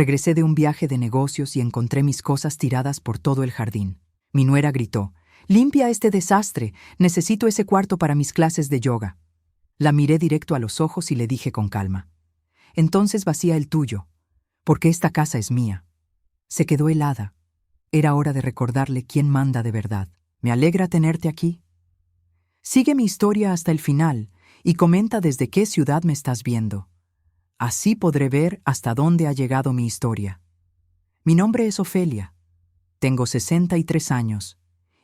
Regresé de un viaje de negocios y encontré mis cosas tiradas por todo el jardín. Mi nuera gritó: «Limpia este desastre, necesito ese cuarto para mis clases de yoga». La miré directo a los ojos y le dije con calma: «Entonces vacía el tuyo, porque esta casa es mía». Se quedó helada. Era hora de recordarle quién manda de verdad. «Me alegra tenerte aquí. Sigue mi historia hasta el final y comenta desde qué ciudad me estás viendo. Así podré ver hasta dónde ha llegado mi historia. Mi nombre es Ofelia. Tengo 63 años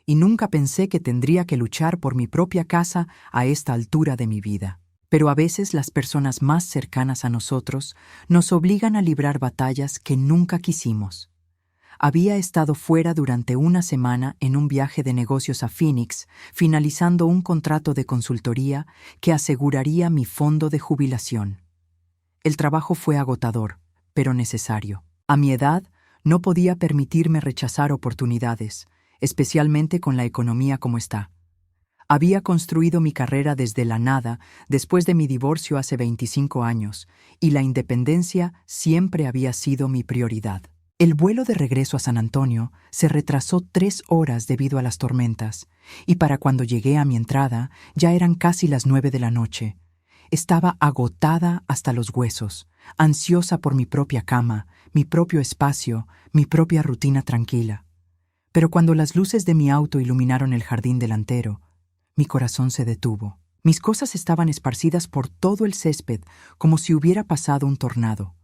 y nunca pensé que tendría que luchar por mi propia casa a esta altura de mi vida. Pero a veces las personas más cercanas a nosotros nos obligan a librar batallas que nunca quisimos. Había estado fuera durante una semana en un viaje de negocios a Phoenix, finalizando un contrato de consultoría que aseguraría mi fondo de jubilación. El trabajo fue agotador, pero necesario. A mi edad, no podía permitirme rechazar oportunidades, especialmente con la economía como está. Había construido mi carrera desde la nada después de mi divorcio hace 25 años, y la independencia siempre había sido mi prioridad. El vuelo de regreso a San Antonio se retrasó 3 horas debido a las tormentas, y para cuando llegué a mi entrada ya eran casi las 9 de la noche. Estaba agotada hasta los huesos, ansiosa por mi propia cama, mi propio espacio, mi propia rutina tranquila. Pero cuando las luces de mi auto iluminaron el jardín delantero, mi corazón se detuvo. Mis cosas estaban esparcidas por todo el césped como si hubiera pasado un tornado.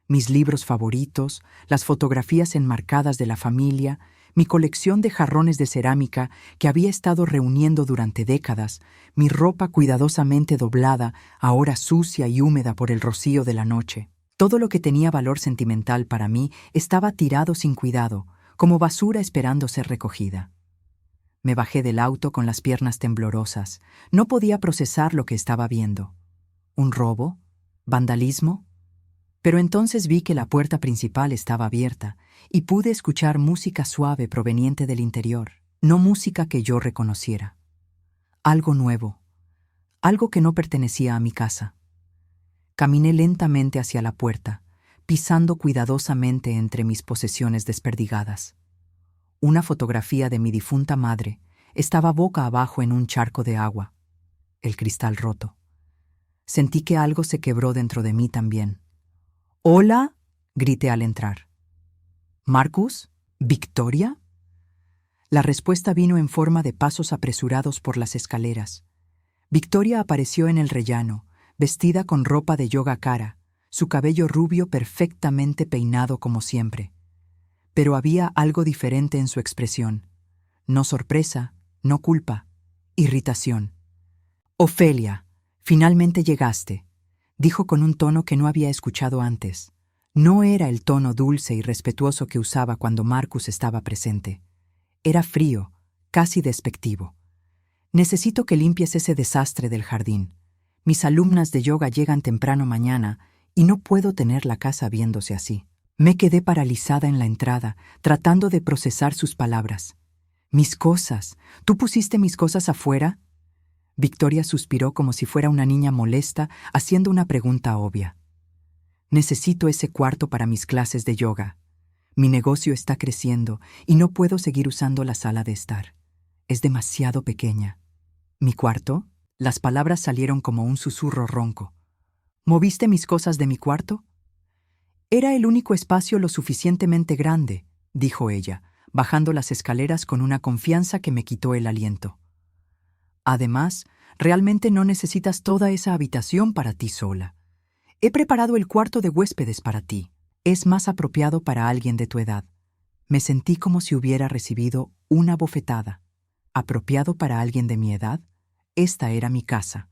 Mis libros favoritos, las fotografías enmarcadas de la familia, mi colección de jarrones de cerámica que había estado reuniendo durante décadas, mi ropa cuidadosamente doblada, ahora sucia y húmeda por el rocío de la noche. Todo lo que tenía valor sentimental para mí estaba tirado sin cuidado, como basura esperando ser recogida. Me bajé del auto con las piernas temblorosas. No podía procesar lo que estaba viendo. ¿Un robo? ¿Vandalismo? Pero entonces vi que la puerta principal estaba abierta y pude escuchar música suave proveniente del interior, no música que yo reconociera. Algo nuevo, algo que no pertenecía a mi casa. Caminé lentamente hacia la puerta, pisando cuidadosamente entre mis posesiones desperdigadas. Una fotografía de mi difunta madre estaba boca abajo en un charco de agua, el cristal roto. Sentí que algo se quebró dentro de mí también. «¡Hola!», grité al entrar. «¿Marcus? ¿Victoria?». La respuesta vino en forma de pasos apresurados por las escaleras. Victoria apareció en el rellano, vestida con ropa de yoga cara, su cabello rubio perfectamente peinado como siempre. Pero había algo diferente en su expresión. No sorpresa, no culpa, irritación. «Ofelia, finalmente llegaste», dijo con un tono que no había escuchado antes. No era el tono dulce y respetuoso que usaba cuando Marcus estaba presente. Era frío, casi despectivo. «Necesito que limpies ese desastre del jardín. Mis alumnas de yoga llegan temprano mañana y no puedo tener la casa viéndose así». Me quedé paralizada en la entrada, tratando de procesar sus palabras. «¿Mis cosas? ¿Tú pusiste mis cosas afuera?». Victoria suspiró como si fuera una niña molesta, haciendo una pregunta obvia. «Necesito ese cuarto para mis clases de yoga. Mi negocio está creciendo y no puedo seguir usando la sala de estar. Es demasiado pequeña». «¿Mi cuarto?». Las palabras salieron como un susurro ronco. «¿Moviste mis cosas de mi cuarto?». «Era el único espacio lo suficientemente grande», dijo ella, bajando las escaleras con una confianza que me quitó el aliento. «Además, realmente no necesitas toda esa habitación para ti sola. He preparado el cuarto de huéspedes para ti. Es más apropiado para alguien de tu edad». Me sentí como si hubiera recibido una bofetada. ¿Apropiado para alguien de mi edad? Esta era mi casa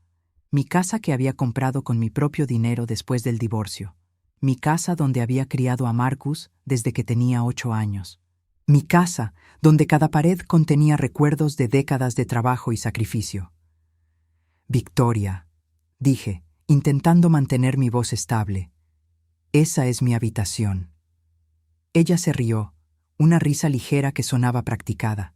que había comprado con mi propio dinero después del divorcio. Mi casa donde había criado a Marcus desde que tenía 8 años. Mi casa donde cada pared contenía recuerdos de décadas de trabajo y sacrificio. «Victoria», dije, intentando mantener mi voz estable. «Esa es mi habitación». Ella se rió, una risa ligera que sonaba practicada.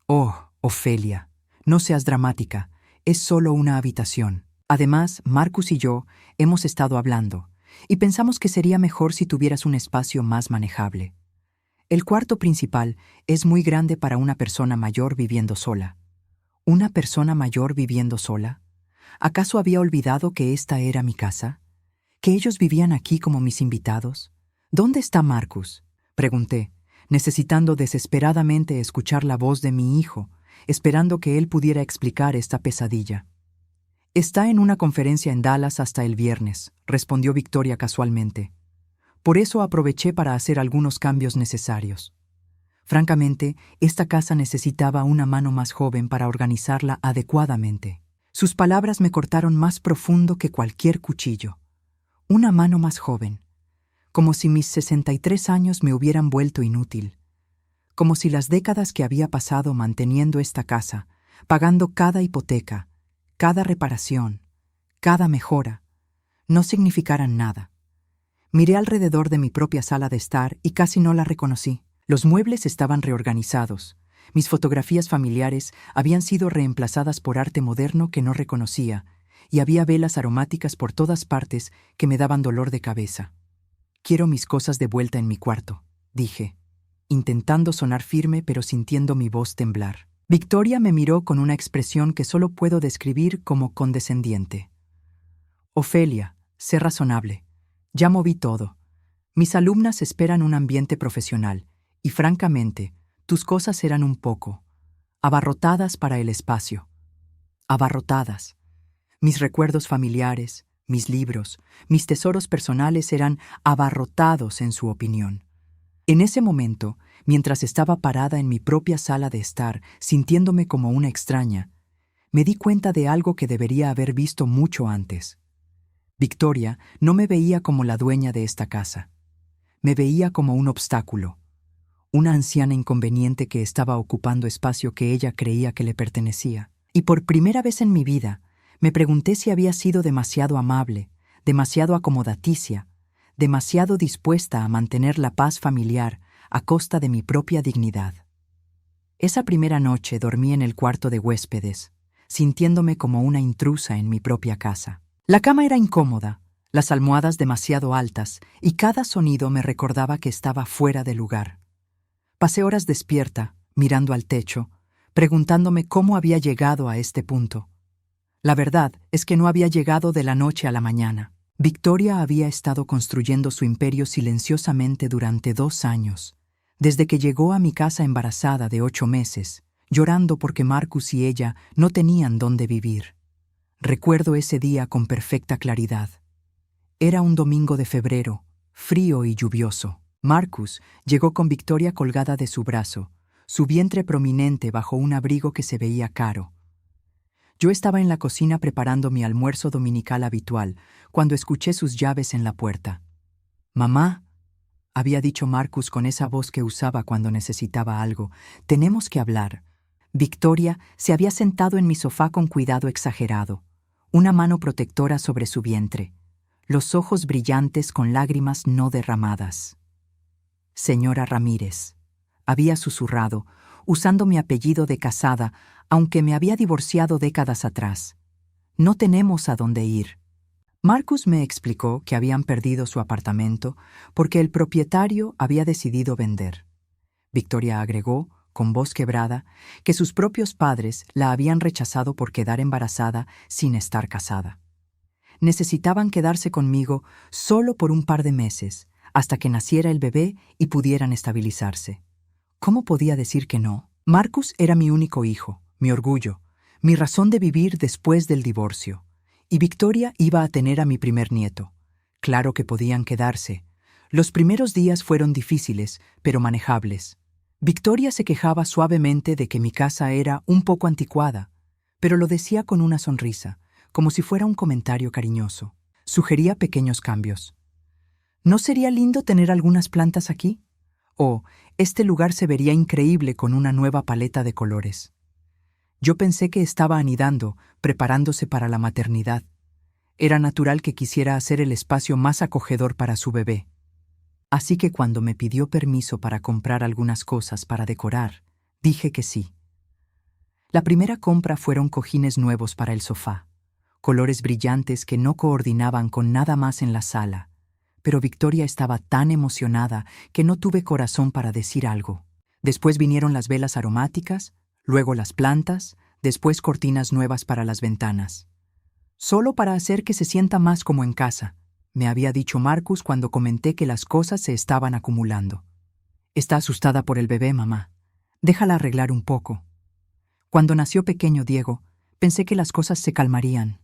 «Oh, Ofelia, no seas dramática, es solo una habitación. Además, Marcus y yo hemos estado hablando, y pensamos que sería mejor si tuvieras un espacio más manejable. El cuarto principal es muy grande para una persona mayor viviendo sola. ¿Una persona mayor viviendo sola? ¿Acaso había olvidado que esta era mi casa? ¿Que ellos vivían aquí como mis invitados? ¿Dónde está Marcus?, pregunté, necesitando desesperadamente escuchar la voz de mi hijo, esperando que él pudiera explicar esta pesadilla. Está en una conferencia en Dallas hasta el viernes, respondió Victoria casualmente. Por eso aproveché para hacer algunos cambios necesarios. Francamente, esta casa necesitaba una mano más joven para organizarla adecuadamente. Sus palabras me cortaron más profundo que cualquier cuchillo. Una mano más joven. Como si mis 63 años me hubieran vuelto inútil. Como si las décadas que había pasado manteniendo esta casa, pagando cada hipoteca, cada reparación, cada mejora, no significaran nada. Miré alrededor de mi propia sala de estar y casi no la reconocí. Los muebles estaban reorganizados. Mis fotografías familiares habían sido reemplazadas por arte moderno que no reconocía, y había velas aromáticas por todas partes que me daban dolor de cabeza. Quiero mis cosas de vuelta en mi cuarto, dije, intentando sonar firme pero sintiendo mi voz temblar. Victoria me miró con una expresión que solo puedo describir como condescendiente. Ofelia, sé razonable. Ya moví todo. Mis alumnas esperan un ambiente profesional, y francamente, tus cosas eran un poco abarrotadas para el espacio. Abarrotadas. Mis recuerdos familiares, mis libros, mis tesoros personales eran abarrotados en su opinión. En ese momento, mientras estaba parada en mi propia sala de estar, sintiéndome como una extraña, me di cuenta de algo que debería haber visto mucho antes. Victoria no me veía como la dueña de esta casa. Me veía como un obstáculo, una anciana inconveniente que estaba ocupando espacio que ella creía que le pertenecía. Y por primera vez en mi vida, me pregunté si había sido demasiado amable, demasiado acomodaticia, demasiado dispuesta a mantener la paz familiar a costa de mi propia dignidad. Esa primera noche dormí en el cuarto de huéspedes, sintiéndome como una intrusa en mi propia casa. La cama era incómoda, las almohadas demasiado altas, y cada sonido me recordaba que estaba fuera de lugar. Pasé horas despierta, mirando al techo, preguntándome cómo había llegado a este punto. La verdad es que no había llegado de la noche a la mañana. Victoria había estado construyendo su imperio silenciosamente durante 2 años, desde que llegó a mi casa embarazada de 8 meses, llorando porque Marcus y ella no tenían dónde vivir. Recuerdo ese día con perfecta claridad. Era un domingo de febrero, frío y lluvioso. Marcus llegó con Victoria colgada de su brazo, su vientre prominente bajo un abrigo que se veía caro. Yo estaba en la cocina preparando mi almuerzo dominical habitual, cuando escuché sus llaves en la puerta. «Mamá», había dicho Marcus con esa voz que usaba cuando necesitaba algo, «tenemos que hablar». Victoria se había sentado en mi sofá con cuidado exagerado, una mano protectora sobre su vientre, los ojos brillantes con lágrimas no derramadas. «Señora Ramírez», había susurrado, usando mi apellido de casada, aunque me había divorciado décadas atrás. «No tenemos a dónde ir». Marcus me explicó que habían perdido su apartamento porque el propietario había decidido vender. Victoria agregó, con voz quebrada, que sus propios padres la habían rechazado por quedar embarazada sin estar casada. Necesitaban quedarse conmigo solo por un par de meses, hasta que naciera el bebé y pudieran estabilizarse. ¿Cómo podía decir que no? Marcus era mi único hijo, mi orgullo, mi razón de vivir después del divorcio. Y Victoria iba a tener a mi primer nieto. Claro que podían quedarse. Los primeros días fueron difíciles, pero manejables. Victoria se quejaba suavemente de que mi casa era un poco anticuada, pero lo decía con una sonrisa, como si fuera un comentario cariñoso. Sugería pequeños cambios. ¿No sería lindo tener algunas plantas aquí? O, este lugar se vería increíble con una nueva paleta de colores. Yo pensé que estaba anidando, preparándose para la maternidad. Era natural que quisiera hacer el espacio más acogedor para su bebé. Así que cuando me pidió permiso para comprar algunas cosas para decorar, dije que sí. La primera compra fueron cojines nuevos para el sofá, colores brillantes que no coordinaban con nada más en la sala, pero Victoria estaba tan emocionada que no tuve corazón para decir algo. Después vinieron las velas aromáticas, luego las plantas, después cortinas nuevas para las ventanas. Solo para hacer que se sienta más como en casa, me había dicho Marcus cuando comenté que las cosas se estaban acumulando. Está asustada por el bebé, mamá. Déjala arreglar un poco. Cuando nació pequeño Diego, pensé que las cosas se calmarían.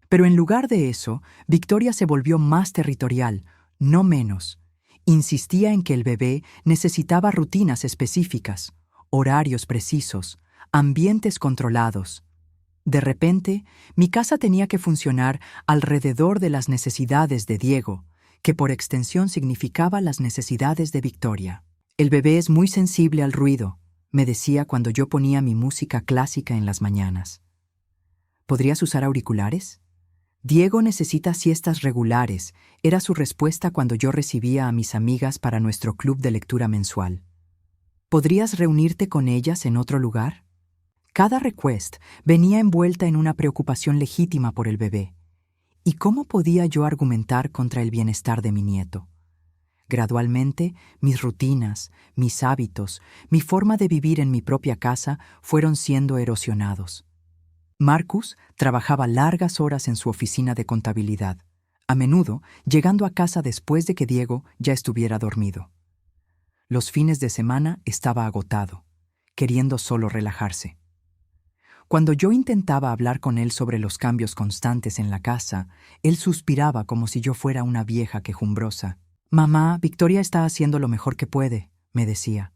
Pero en lugar de eso, Victoria se volvió más territorial, no menos. Insistía en que el bebé necesitaba rutinas específicas, horarios precisos, ambientes controlados. De repente, mi casa tenía que funcionar alrededor de las necesidades de Diego, que por extensión significaba las necesidades de Victoria. El bebé es muy sensible al ruido, me decía cuando yo ponía mi música clásica en las mañanas. ¿Podrías usar auriculares? Diego necesita siestas regulares, era su respuesta cuando yo recibía a mis amigas para nuestro club de lectura mensual. ¿Podrías reunirte con ellas en otro lugar? Cada request venía envuelta en una preocupación legítima por el bebé. ¿Y cómo podía yo argumentar contra el bienestar de mi nieto? Gradualmente, mis rutinas, mis hábitos, mi forma de vivir en mi propia casa fueron siendo erosionados. Marcus trabajaba largas horas en su oficina de contabilidad, a menudo llegando a casa después de que Diego ya estuviera dormido. Los fines de semana estaba agotado, queriendo solo relajarse. Cuando yo intentaba hablar con él sobre los cambios constantes en la casa, él suspiraba como si yo fuera una vieja quejumbrosa. «Mamá, Victoria está haciendo lo mejor que puede», me decía.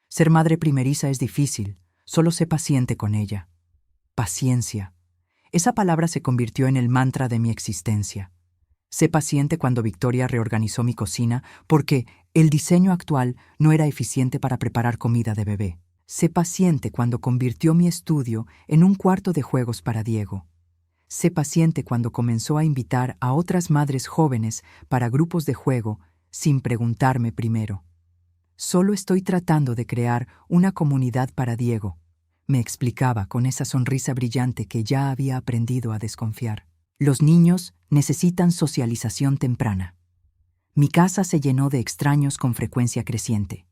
«Ser madre primeriza es difícil, solo sé paciente con ella». Paciencia. Esa palabra se convirtió en el mantra de mi existencia. Sé paciente cuando Victoria reorganizó mi cocina porque el diseño actual no era eficiente para preparar comida de bebé. Sé paciente cuando convirtió mi estudio en un cuarto de juegos para Diego. Sé paciente cuando comenzó a invitar a otras madres jóvenes para grupos de juego sin preguntarme primero. Solo estoy tratando de crear una comunidad para Diego, me explicaba con esa sonrisa brillante que ya había aprendido a desconfiar. Los niños necesitan socialización temprana. Mi casa se llenó de extraños con frecuencia creciente.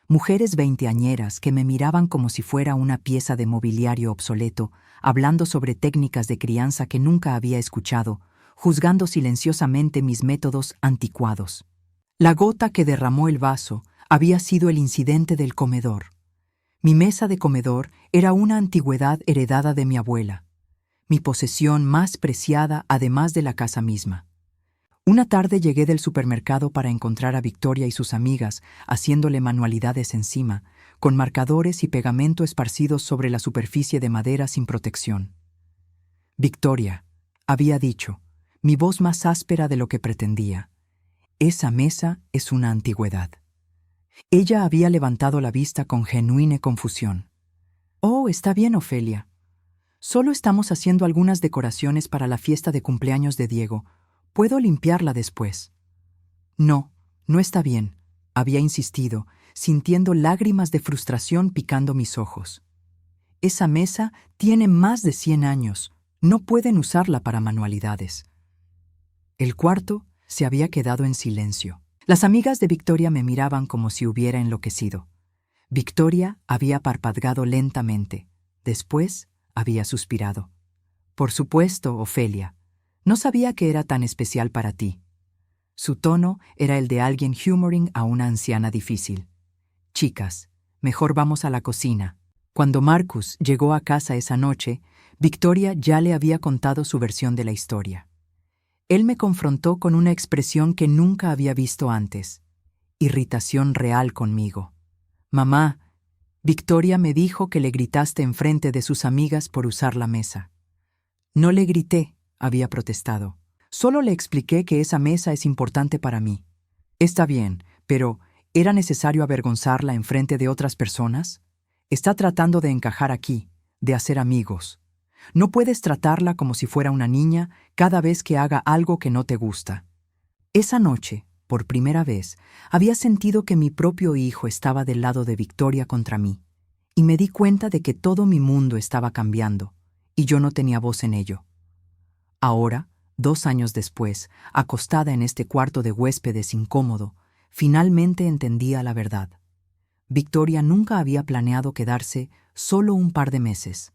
Mujeres veinteañeras que me miraban como si fuera una pieza de mobiliario obsoleto, hablando sobre técnicas de crianza que nunca había escuchado, juzgando silenciosamente mis métodos anticuados. La gota que derramó el vaso había sido el incidente del comedor. Mi mesa de comedor era una antigüedad heredada de mi abuela, mi posesión más preciada además de la casa misma. Una tarde llegué del supermercado para encontrar a Victoria y sus amigas haciéndole manualidades encima, con marcadores y pegamento esparcidos sobre la superficie de madera sin protección. «Victoria», había dicho, mi voz más áspera de lo que pretendía, «esa mesa es una antigüedad». Ella había levantado la vista con genuina confusión. «Oh, está bien, Ofelia. Solo estamos haciendo algunas decoraciones para la fiesta de cumpleaños de Diego. ¿Puedo limpiarla después?» «No, no está bien», había insistido, sintiendo lágrimas de frustración picando mis ojos. «Esa mesa tiene más de 100 años. No pueden usarla para manualidades». El cuarto se había quedado en silencio. Las amigas de Victoria me miraban como si hubiera enloquecido. Victoria había parpadeado lentamente. Después había suspirado. «Por supuesto, Ofelia. No sabía que era tan especial para ti». Su tono era el de alguien humoring a una anciana difícil. «Chicas, mejor vamos a la cocina». Cuando Marcus llegó a casa esa noche, Victoria ya le había contado su versión de la historia. Él me confrontó con una expresión que nunca había visto antes. Irritación real conmigo. «Mamá, Victoria me dijo que le gritaste enfrente de sus amigas por usar la mesa». «No le grité», había protestado. «Solo le expliqué que esa mesa es importante para mí». «Está bien, pero ¿era necesario avergonzarla enfrente de otras personas? Está tratando de encajar aquí, de hacer amigos. No puedes tratarla como si fuera una niña cada vez que haga algo que no te gusta». Esa noche, por primera vez, había sentido que mi propio hijo estaba del lado de Victoria contra mí, y me di cuenta de que todo mi mundo estaba cambiando, y yo no tenía voz en ello. Ahora, 2 años después, acostada en este cuarto de huéspedes incómodo, finalmente entendía la verdad. Victoria nunca había planeado quedarse solo un par de meses.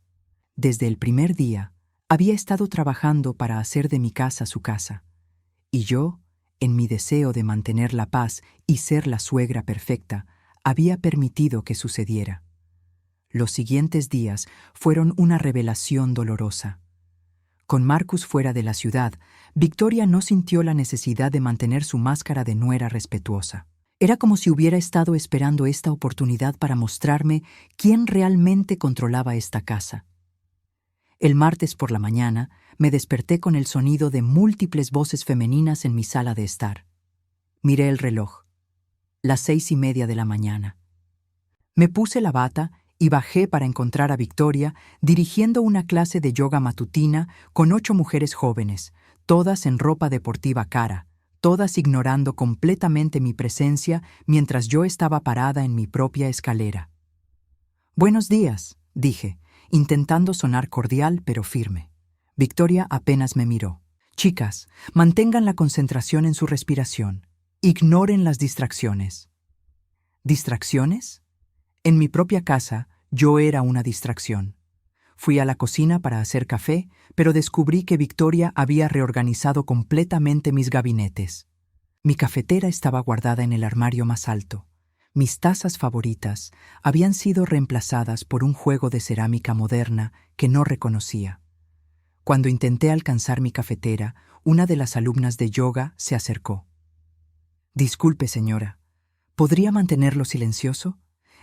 Desde el primer día, había estado trabajando para hacer de mi casa su casa. Y yo, en mi deseo de mantener la paz y ser la suegra perfecta, había permitido que sucediera. Los siguientes días fueron una revelación dolorosa. Con Marcus fuera de la ciudad, Victoria no sintió la necesidad de mantener su máscara de nuera respetuosa. Era como si hubiera estado esperando esta oportunidad para mostrarme quién realmente controlaba esta casa. El martes por la mañana me desperté con el sonido de múltiples voces femeninas en mi sala de estar. Miré el reloj. Las 6:30 de la mañana. Me puse la bata y bajé para encontrar a Victoria dirigiendo una clase de yoga matutina con 8 mujeres jóvenes, todas en ropa deportiva cara, todas ignorando completamente mi presencia mientras yo estaba parada en mi propia escalera. «Buenos días», dije, intentando sonar cordial pero firme. Victoria apenas me miró. «Chicas, mantengan la concentración en su respiración. Ignoren las distracciones». ¿Distracciones? En mi propia casa, yo era una distracción. Fui a la cocina para hacer café, pero descubrí que Victoria había reorganizado completamente mis gabinetes. Mi cafetera estaba guardada en el armario más alto. Mis tazas favoritas habían sido reemplazadas por un juego de cerámica moderna que no reconocía. Cuando intenté alcanzar mi cafetera, una de las alumnas de yoga se acercó. «Disculpe, señora, ¿podría mantenerlo silencioso?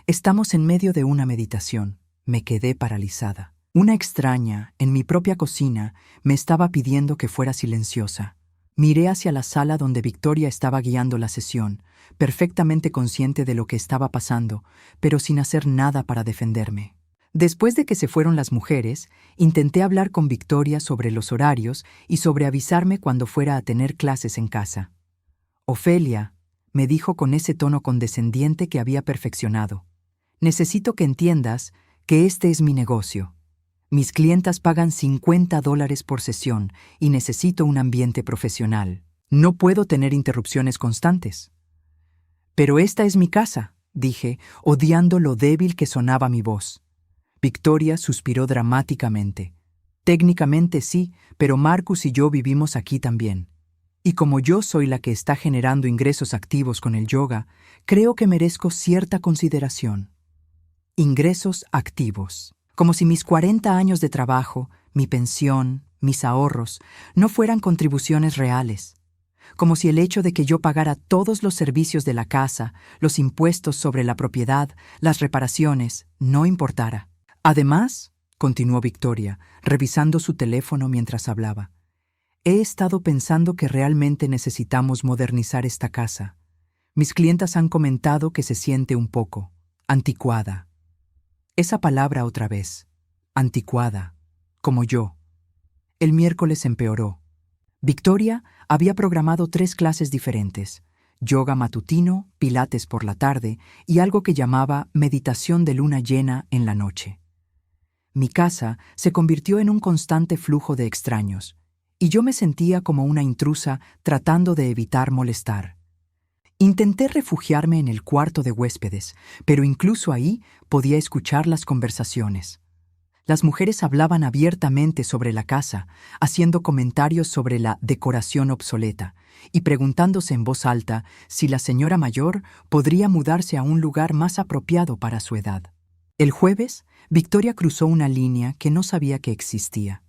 Estamos en medio de una meditación». Me quedé paralizada. Una extraña, en mi propia cocina, me estaba pidiendo que fuera silenciosa. Miré hacia la sala donde Victoria estaba guiando la sesión, perfectamente consciente de lo que estaba pasando, pero sin hacer nada para defenderme. Después de que se fueron las mujeres, intenté hablar con Victoria sobre los horarios y sobre avisarme cuando fuera a tener clases en casa. «Ofelia», me dijo con ese tono condescendiente que había perfeccionado, «necesito que entiendas que este es mi negocio. Mis clientas pagan $50 por sesión y necesito un ambiente profesional. No puedo tener interrupciones constantes». «Pero esta es mi casa», dije, odiando lo débil que sonaba mi voz. Victoria suspiró dramáticamente. «Técnicamente sí, pero Marcus y yo vivimos aquí también. Y como yo soy la que está generando ingresos activos con el yoga, creo que merezco cierta consideración». Ingresos activos. Como si mis 40 años de trabajo, mi pensión, mis ahorros, no fueran contribuciones reales. Como si el hecho de que yo pagara todos los servicios de la casa, los impuestos sobre la propiedad, las reparaciones, no importara. «Además», continuó Victoria, revisando su teléfono mientras hablaba, «he estado pensando que realmente necesitamos modernizar esta casa. Mis clientas han comentado que se siente un poco anticuada». Esa palabra otra vez, anticuada, como yo. El miércoles empeoró. Victoria había programado 3 clases diferentes: yoga matutino, pilates por la tarde y algo que llamaba meditación de luna llena en la noche. Mi casa se convirtió en un constante flujo de extraños, y yo me sentía como una intrusa tratando de evitar molestar. Intenté refugiarme en el cuarto de huéspedes, pero incluso ahí podía escuchar las conversaciones. Las mujeres hablaban abiertamente sobre la casa, haciendo comentarios sobre la decoración obsoleta y preguntándose en voz alta si la señora mayor podría mudarse a un lugar más apropiado para su edad. El jueves, Victoria cruzó una línea que no sabía que existía.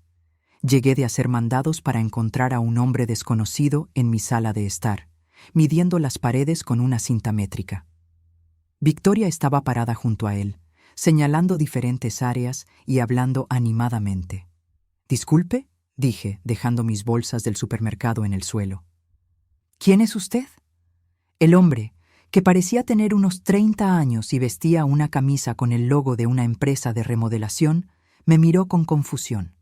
Llegué de hacer mandados para encontrar a un hombre desconocido en mi sala de estar, midiendo las paredes con una cinta métrica. Victoria estaba parada junto a él, señalando diferentes áreas y hablando animadamente. «Disculpe», dije, dejando mis bolsas del supermercado en el suelo. «¿Quién es usted?» El hombre, que parecía tener unos 30 años y vestía una camisa con el logo de una empresa de remodelación, me miró con confusión.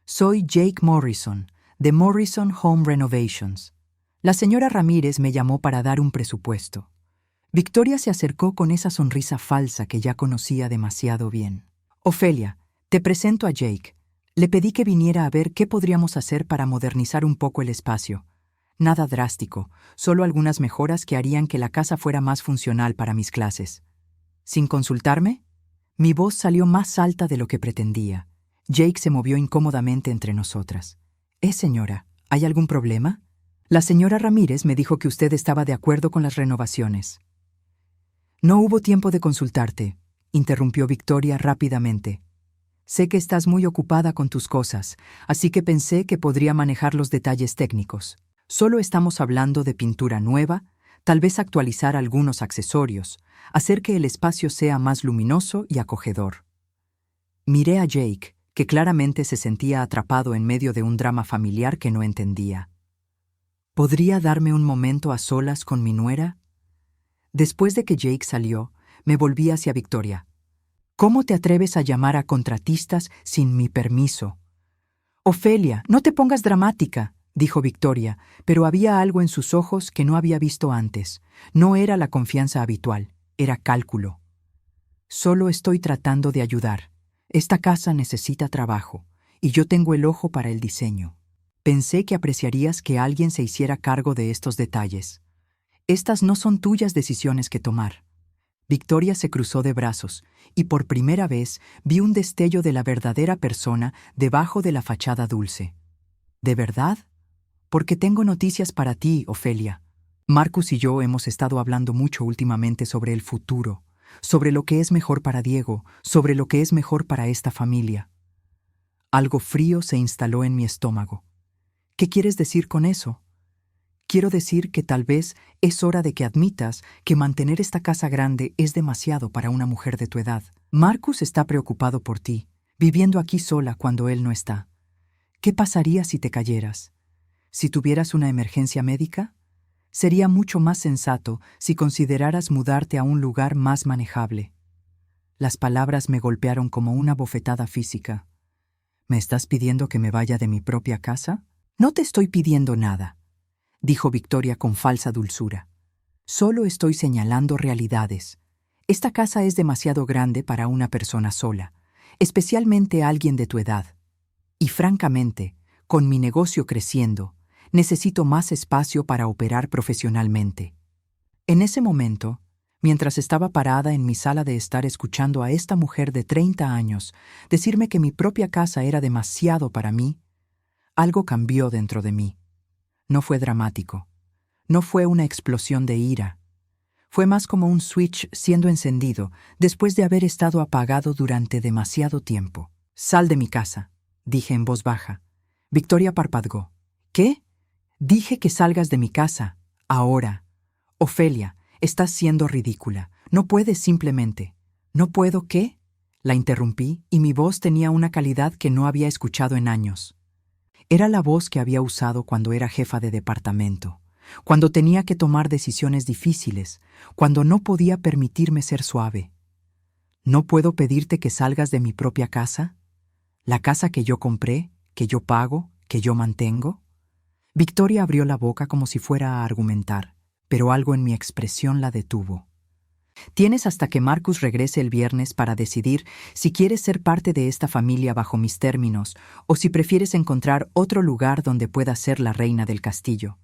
«Soy Jake Morrison, de Morrison Home Renovations. La señora Ramírez me llamó para dar un presupuesto». Victoria se acercó con esa sonrisa falsa que ya conocía demasiado bien. «Ofelia, te presento a Jake. Le pedí que viniera a ver qué podríamos hacer para modernizar un poco el espacio. Nada drástico, solo algunas mejoras que harían que la casa fuera más funcional para mis clases. ¿Sin consultarme? Mi voz salió más alta de lo que pretendía. Jake se movió incómodamente entre nosotras. Señora, ¿hay algún problema? La señora Ramírez me dijo que usted estaba de acuerdo con las renovaciones. No hubo tiempo de consultarte, interrumpió Victoria rápidamente. Sé que estás muy ocupada con tus cosas, así que pensé que podría manejar los detalles técnicos. Solo estamos hablando de pintura nueva, tal vez actualizar algunos accesorios, hacer que el espacio sea más luminoso y acogedor. Miré a Jake, que claramente se sentía atrapado en medio de un drama familiar que no entendía. ¿Podría darme un momento a solas con mi nuera? Después de que Jake salió, me volví hacia Victoria. ¿Cómo te atreves a llamar a contratistas sin mi permiso? Ofelia, no te pongas dramática, dijo Victoria, pero había algo en sus ojos que no había visto antes. No era la confianza habitual, era cálculo. Solo estoy tratando de ayudar. Esta casa necesita trabajo, y yo tengo el ojo para el diseño. Pensé que apreciarías que alguien se hiciera cargo de estos detalles. Estas no son tuyas decisiones que tomar. Victoria se cruzó de brazos, y por primera vez vi un destello de la verdadera persona debajo de la fachada dulce. ¿De verdad? Porque tengo noticias para ti, Ofelia. Marcus y yo hemos estado hablando mucho últimamente sobre el futuro, sobre lo que es mejor para Diego, sobre lo que es mejor para esta familia. Algo frío se instaló en mi estómago. ¿Qué quieres decir con eso? Quiero decir que tal vez es hora de que admitas que mantener esta casa grande es demasiado para una mujer de tu edad. Marcus está preocupado por ti, viviendo aquí sola cuando él no está. ¿Qué pasaría si te cayeras? Si tuvieras una emergencia médica, sería mucho más sensato si consideraras mudarte a un lugar más manejable. Las palabras me golpearon como una bofetada física. ¿Me estás pidiendo que me vaya de mi propia casa? No te estoy pidiendo nada, dijo Victoria con falsa dulzura. Solo estoy señalando realidades. Esta casa es demasiado grande para una persona sola, especialmente alguien de tu edad. Y francamente, con mi negocio creciendo, necesito más espacio para operar profesionalmente. En ese momento, mientras estaba parada en mi sala de estar escuchando a esta mujer de 30 años decirme que mi propia casa era demasiado para mí, algo cambió dentro de mí. No fue dramático. No fue una explosión de ira. Fue más como un switch siendo encendido después de haber estado apagado durante demasiado tiempo. «Sal de mi casa», dije en voz baja. Victoria parpadeó. «¿Qué?» «Dije que salgas de mi casa. Ahora. Ofelia, estás siendo ridícula. No puedes simplemente». «¿No puedo qué?» La interrumpí y mi voz tenía una calidad que no había escuchado en años. Era la voz que había usado cuando era jefa de departamento, cuando tenía que tomar decisiones difíciles, cuando no podía permitirme ser suave. ¿No puedo pedirte que salgas de mi propia casa? ¿La casa que yo compré, que yo pago, que yo mantengo? Victoria abrió la boca como si fuera a argumentar, pero algo en mi expresión la detuvo. Tienes hasta que Marcus regrese el viernes para decidir si quieres ser parte de esta familia bajo mis términos o si prefieres encontrar otro lugar donde puedas ser la reina del castillo.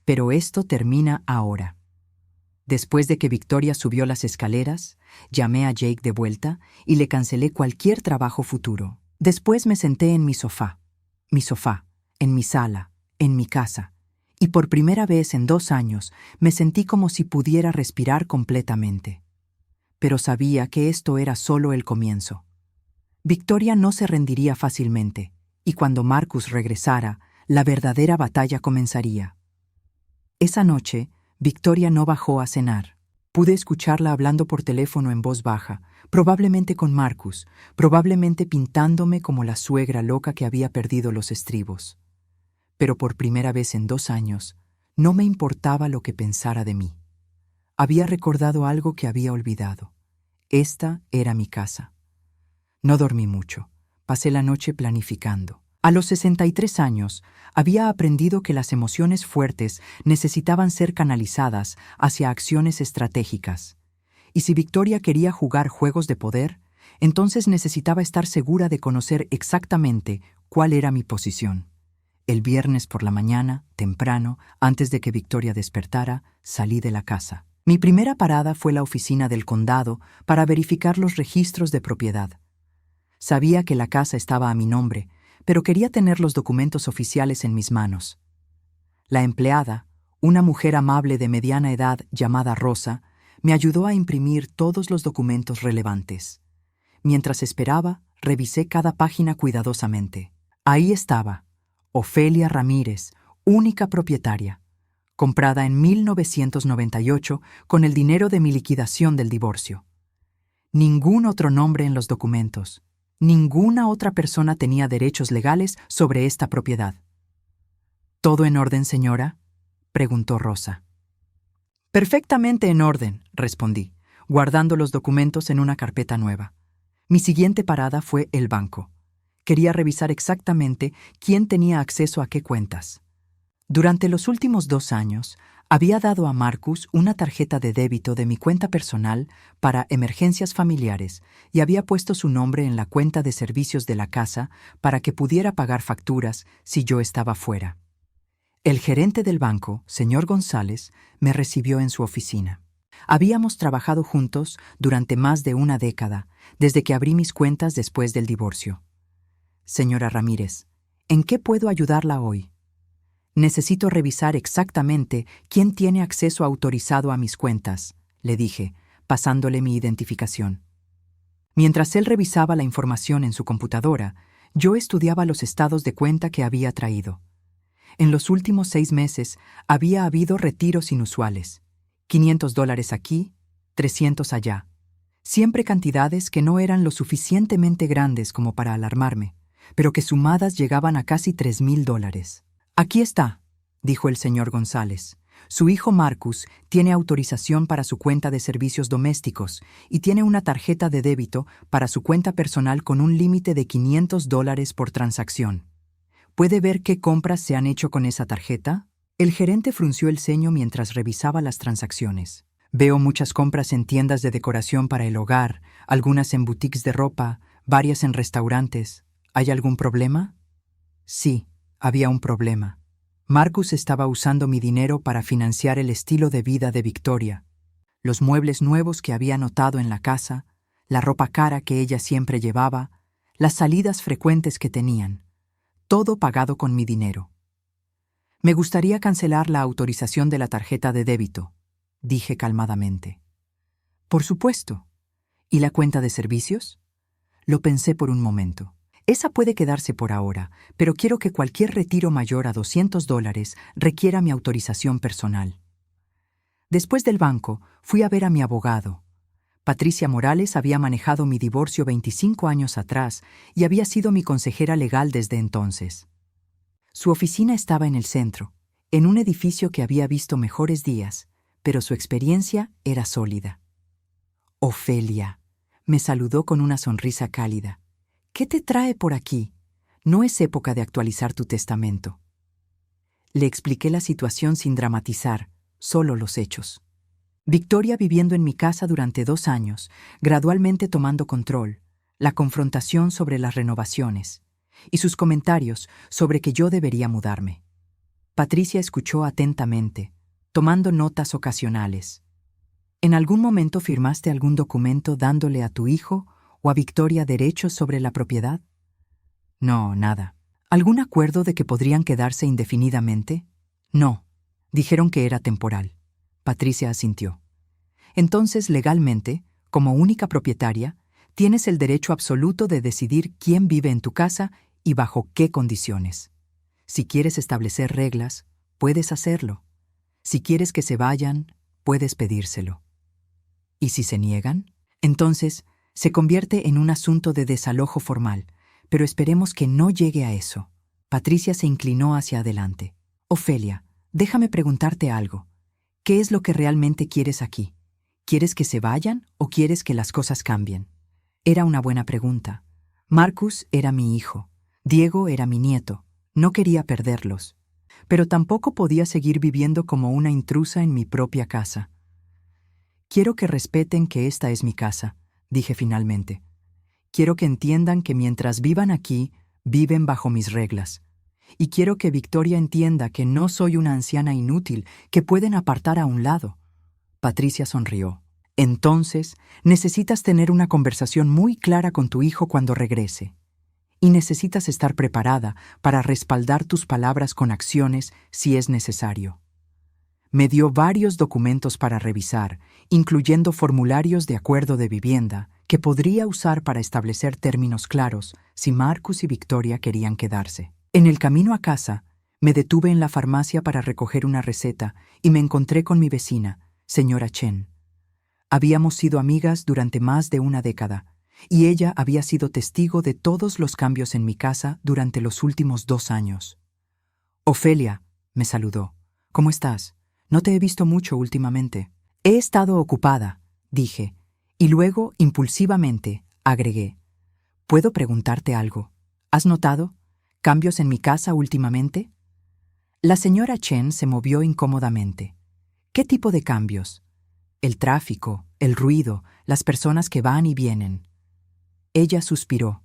Pero esto termina ahora. Después de que Victoria subió las escaleras, llamé a Jake de vuelta y le cancelé cualquier trabajo futuro. Después me senté en mi sofá, en mi sala, en mi casa. Y por primera vez en 2 años me sentí como si pudiera respirar completamente. Pero sabía que esto era solo el comienzo. Victoria no se rendiría fácilmente, y cuando Marcus regresara, la verdadera batalla comenzaría. Esa noche, Victoria no bajó a cenar. Pude escucharla hablando por teléfono en voz baja, probablemente con Marcus, probablemente pintándome como la suegra loca que había perdido los estribos. Pero por primera vez en 2 años, no me importaba lo que pensara de mí. Había recordado algo que había olvidado. Esta era mi casa. No dormí mucho. Pasé la noche planificando. A los 63 años, había aprendido que las emociones fuertes necesitaban ser canalizadas hacia acciones estratégicas. Y si Victoria quería jugar juegos de poder, Entonces necesitaba estar segura de conocer exactamente cuál era mi posición. El viernes por la mañana, temprano, antes de que Victoria despertara, salí de la casa. Mi primera parada fue la oficina del condado para verificar los registros de propiedad. Sabía que la casa estaba a mi nombre, pero quería tener los documentos oficiales en mis manos. La empleada, una mujer amable de mediana edad llamada Rosa, me ayudó a imprimir todos los documentos relevantes. Mientras esperaba, revisé cada página cuidadosamente. Ahí estaba, Ofelia Ramírez, única propietaria, comprada en 1998 con el dinero de mi liquidación del divorcio. Ningún otro nombre en los documentos. Ninguna otra persona tenía derechos legales sobre esta propiedad. ¿Todo en orden, señora?, preguntó Rosa. Perfectamente en orden, respondí, guardando los documentos en una carpeta nueva. Mi siguiente parada fue el banco. Quería revisar exactamente quién tenía acceso a qué cuentas. Durante los últimos 2 años, había dado a Marcus una tarjeta de débito de mi cuenta personal para emergencias familiares y había puesto su nombre en la cuenta de servicios de la casa para que pudiera pagar facturas si yo estaba fuera. El gerente del banco, señor González, me recibió en su oficina. Habíamos trabajado juntos durante más de 1 década, desde que abrí mis cuentas después del divorcio. Señora Ramírez, ¿en qué puedo ayudarla hoy? Necesito revisar exactamente quién tiene acceso autorizado a mis cuentas, le dije, pasándole mi identificación. Mientras él revisaba la información en su computadora, yo estudiaba los estados de cuenta que había traído. En los últimos 6 meses había habido retiros inusuales. $500 aquí, 300 allá. Siempre cantidades que no eran lo suficientemente grandes como para alarmarme, pero que sumadas llegaban a casi $3,000. Aquí está, dijo el señor González. Su hijo Marcus tiene autorización para su cuenta de servicios domésticos y tiene una tarjeta de débito para su cuenta personal con un límite de $500 por transacción. ¿Puede ver qué compras se han hecho con esa tarjeta? El gerente frunció el ceño mientras revisaba las transacciones. Veo muchas compras en tiendas de decoración para el hogar, algunas en boutiques de ropa, varias en restaurantes. ¿Hay algún problema? Sí, había un problema. Marcus estaba usando mi dinero para financiar el estilo de vida de Victoria. Los muebles nuevos que había notado en la casa, la ropa cara que ella siempre llevaba, las salidas frecuentes que tenían. Todo pagado con mi dinero. Me gustaría cancelar la autorización de la tarjeta de débito, dije calmadamente. Por supuesto. ¿Y la cuenta de servicios? Lo pensé por un momento. Esa puede quedarse por ahora, pero quiero que cualquier retiro mayor a $200 requiera mi autorización personal. Después del banco, fui a ver a mi abogado. Patricia Morales había manejado mi divorcio 25 años atrás y había sido mi consejera legal desde entonces. Su oficina estaba en el centro, en un edificio que había visto mejores días, pero su experiencia era sólida. Ofelia, me saludó con una sonrisa cálida. ¿Qué te trae por aquí? No es época de actualizar tu testamento. Le expliqué la situación sin dramatizar, solo los hechos. Victoria viviendo en mi casa durante 2 años, gradualmente tomando control, la confrontación sobre las renovaciones, y sus comentarios sobre que yo debería mudarme. Patricia escuchó atentamente, tomando notas ocasionales. ¿En algún momento firmaste algún documento dándole a tu hijo o a Victoria derechos sobre la propiedad? No, nada. ¿Algún acuerdo de que podrían quedarse indefinidamente? No. Dijeron que era temporal. Patricia asintió. Entonces, legalmente, como única propietaria, tienes el derecho absoluto de decidir quién vive en tu casa y bajo qué condiciones. Si quieres establecer reglas, puedes hacerlo. Si quieres que se vayan, puedes pedírselo. ¿Y si se niegan? Entonces, se convierte en un asunto de desalojo formal, pero esperemos que no llegue a eso. Patricia se inclinó hacia adelante. Ofelia, déjame preguntarte algo. ¿Qué es lo que realmente quieres aquí? ¿Quieres que se vayan o quieres que las cosas cambien? Era una buena pregunta. Marcus era mi hijo. Diego era mi nieto. No quería perderlos. Pero tampoco podía seguir viviendo como una intrusa en mi propia casa. Quiero que respeten que esta es mi casa, dije finalmente. Quiero que entiendan que mientras vivan aquí, viven bajo mis reglas. Y quiero que Victoria entienda que no soy una anciana inútil que pueden apartar a un lado. Patricia sonrió. Entonces, necesitas tener una conversación muy clara con tu hijo cuando regrese. Y necesitas estar preparada para respaldar tus palabras con acciones si es necesario. Me dio varios documentos para revisar, incluyendo formularios de acuerdo de vivienda, que podría usar para establecer términos claros si Marcus y Victoria querían quedarse. En el camino a casa, me detuve en la farmacia para recoger una receta y me encontré con mi vecina, señora Chen. Habíamos sido amigas durante más de una década, y ella había sido testigo de todos los cambios en mi casa durante los últimos 2 años. «Ofelia», me saludó. «¿Cómo estás? No te he visto mucho últimamente». «He estado ocupada», dije, y luego, impulsivamente, agregué. «¿Puedo preguntarte algo? ¿Has notado cambios en mi casa últimamente?» La señora Chen se movió incómodamente. «¿Qué tipo de cambios?» «El tráfico, el ruido, las personas que van y vienen». Ella suspiró.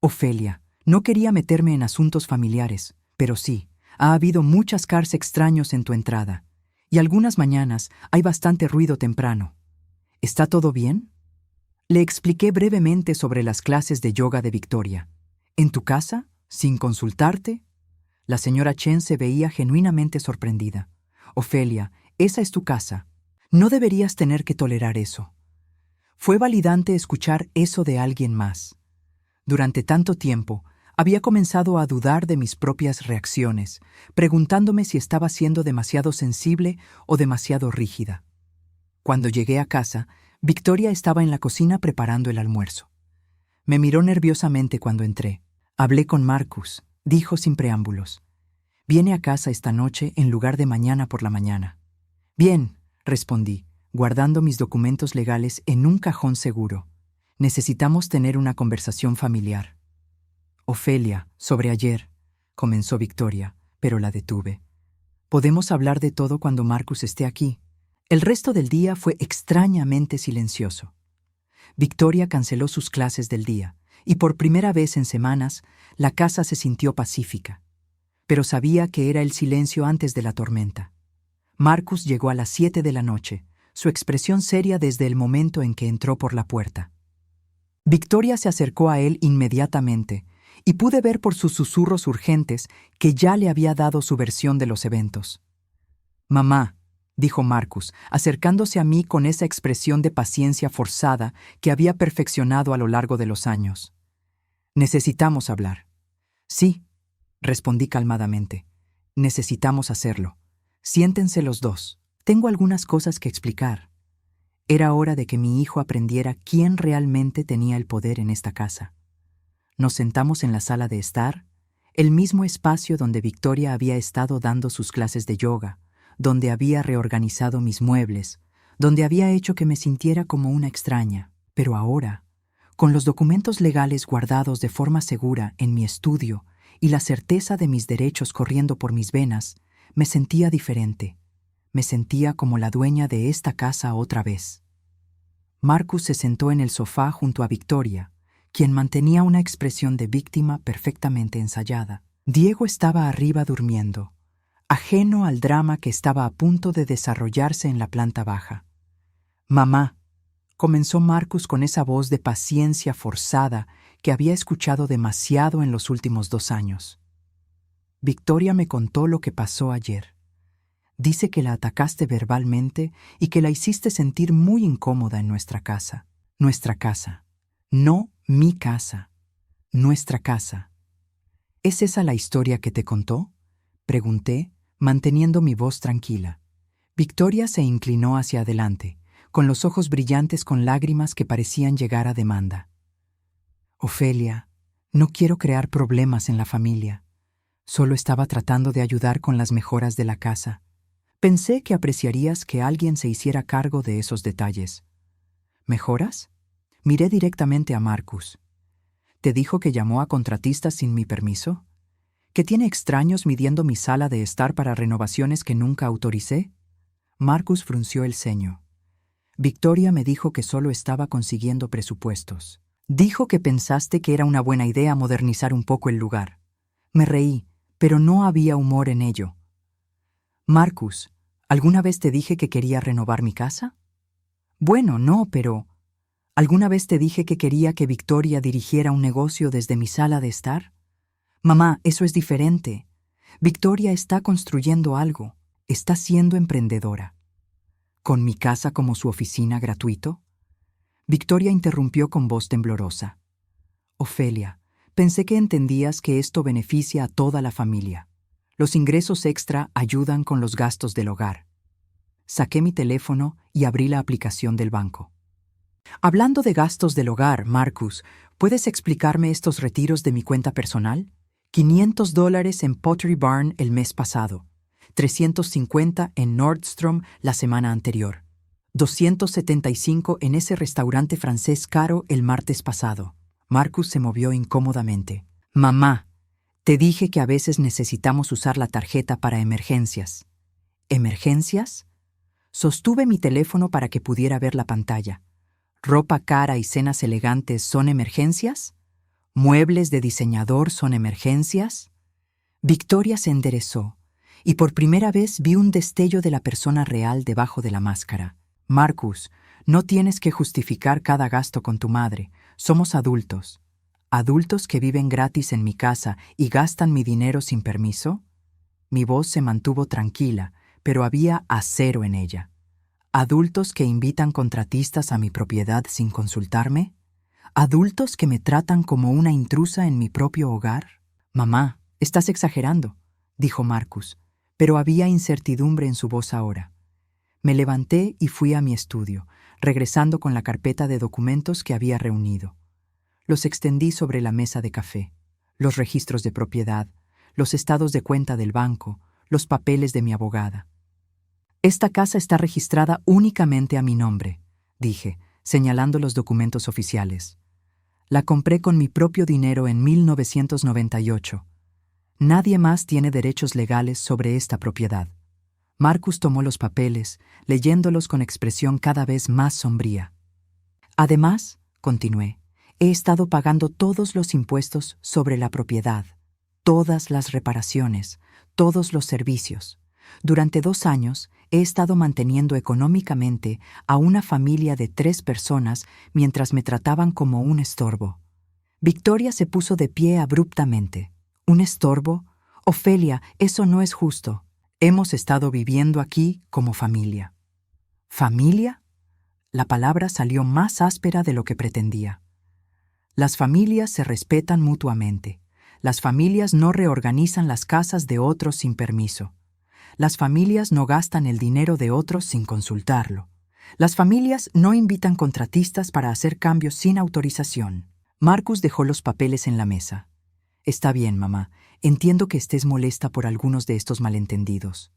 «Ofelia, no quería meterme en asuntos familiares, pero sí, ha habido muchas cars extraños en tu entrada, y algunas mañanas hay bastante ruido temprano. ¿Está todo bien?» Le expliqué brevemente sobre las clases de yoga de Victoria. «¿En tu casa? ¿Sin consultarte?» La señora Chen se veía genuinamente sorprendida. «Ofelia, esa es tu casa. No deberías tener que tolerar eso». Fue validante escuchar eso de alguien más. Durante tanto tiempo, había comenzado a dudar de mis propias reacciones, preguntándome si estaba siendo demasiado sensible o demasiado rígida. Cuando llegué a casa, Victoria estaba en la cocina preparando el almuerzo. Me miró nerviosamente cuando entré. «Hablé con Marcus», dijo sin preámbulos. «Viene a casa esta noche en lugar de mañana por la mañana». «Bien», respondí, guardando mis documentos legales en un cajón seguro. «Necesitamos tener una conversación familiar». «Ofelia, sobre ayer», comenzó Victoria, pero la detuve. «Podemos hablar de todo cuando Marcus esté aquí». El resto del día fue extrañamente silencioso. Victoria canceló sus clases del día, y por primera vez en semanas, la casa se sintió pacífica. Pero sabía que era el silencio antes de la tormenta. Marcus llegó a las 7 de la noche, su expresión seria desde el momento en que entró por la puerta. Victoria se acercó a él inmediatamente, y pude ver por sus susurros urgentes que ya le había dado su versión de los eventos. «Mamá», dijo Marcus, acercándose a mí con esa expresión de paciencia forzada que había perfeccionado a lo largo de los años. «Necesitamos hablar». «Sí», respondí calmadamente. «Necesitamos hacerlo. Siéntense los dos. Tengo algunas cosas que explicar». Era hora de que mi hijo aprendiera quién realmente tenía el poder en esta casa. Nos sentamos en la sala de estar, el mismo espacio donde Victoria había estado dando sus clases de yoga, donde había reorganizado mis muebles, donde había hecho que me sintiera como una extraña. Pero ahora, con los documentos legales guardados de forma segura en mi estudio y la certeza de mis derechos corriendo por mis venas, me sentía diferente. Me sentía como la dueña de esta casa otra vez. Marcus se sentó en el sofá junto a Victoria, quien mantenía una expresión de víctima perfectamente ensayada. Diego estaba arriba durmiendo, ajeno al drama que estaba a punto de desarrollarse en la planta baja. «Mamá», comenzó Marcus con esa voz de paciencia forzada que había escuchado demasiado en los últimos 2 años. «Victoria me contó lo que pasó ayer. Dice que la atacaste verbalmente y que la hiciste sentir muy incómoda en nuestra casa. Nuestra casa. No mi casa. Nuestra casa». «¿Es esa la historia que te contó?», pregunté, manteniendo mi voz tranquila. Victoria se inclinó hacia adelante, con los ojos brillantes con lágrimas que parecían llegar a demanda. «Ofelia, no quiero crear problemas en la familia. Solo estaba tratando de ayudar con las mejoras de la casa. Pensé que apreciarías que alguien se hiciera cargo de esos detalles». «¿Mejoras?», miré directamente a Marcus. «¿Te dijo que llamó a contratistas sin mi permiso? ¿Que tiene extraños midiendo mi sala de estar para renovaciones que nunca autoricé?» Marcus frunció el ceño. «Victoria me dijo que solo estaba consiguiendo presupuestos. Dijo que pensaste que era una buena idea modernizar un poco el lugar. Me reí, pero no había humor en ello. Marcus, ¿alguna vez te dije que quería renovar mi casa? Bueno, no, pero ¿alguna vez te dije que quería que Victoria dirigiera un negocio desde mi sala de estar? Mamá, eso es diferente. Victoria está construyendo algo, está siendo emprendedora. ¿Con mi casa como su oficina gratuito? Victoria interrumpió con voz temblorosa. Ofelia, pensé que entendías que esto beneficia a toda la familia. Los ingresos extra ayudan con los gastos del hogar. Saqué mi teléfono y abrí la aplicación del banco. Hablando de gastos del hogar, Marcus, ¿puedes explicarme estos retiros de mi cuenta personal? $500 en Pottery Barn el mes pasado, 350 en Nordstrom la semana anterior, 275 en ese restaurante francés caro el martes pasado. Marcus se movió incómodamente. Mamá, te dije que a veces necesitamos usar la tarjeta para emergencias. ¿Emergencias? Sostuve mi teléfono para que pudiera ver la pantalla. ¿Ropa cara y cenas elegantes son emergencias? ¿Muebles de diseñador son emergencias? Victoria se enderezó, y por primera vez vi un destello de la persona real debajo de la máscara. Marcus, no tienes que justificar cada gasto con tu madre. Somos adultos. ¿Adultos que viven gratis en mi casa y gastan mi dinero sin permiso? Mi voz se mantuvo tranquila, pero había acero en ella. ¿Adultos que invitan contratistas a mi propiedad sin consultarme? ¿Adultos que me tratan como una intrusa en mi propio hogar? Mamá, estás exagerando, dijo Marcus, pero había incertidumbre en su voz ahora. Me levanté y fui a mi estudio, regresando con la carpeta de documentos que había reunido. Los extendí sobre la mesa de café, los registros de propiedad, los estados de cuenta del banco, los papeles de mi abogada. Esta casa está registrada únicamente a mi nombre, dije, señalando los documentos oficiales. La compré con mi propio dinero en 1998. Nadie más tiene derechos legales sobre esta propiedad. Marcus tomó los papeles, leyéndolos con expresión cada vez más sombría. Además, continué, he estado pagando todos los impuestos sobre la propiedad, todas las reparaciones, todos los servicios. Durante 2 años he estado manteniendo económicamente a una familia de 3 personas mientras me trataban como un estorbo. Victoria se puso de pie abruptamente. ¿Un estorbo? Ofelia, eso no es justo. Hemos estado viviendo aquí como familia. ¿Familia? La palabra salió más áspera de lo que pretendía. Las familias se respetan mutuamente. Las familias no reorganizan las casas de otros sin permiso. Las familias no gastan el dinero de otros sin consultarlo. Las familias no invitan contratistas para hacer cambios sin autorización. Marcus dejó los papeles en la mesa. Está bien, mamá. Entiendo que estés molesta por algunos de estos malentendidos.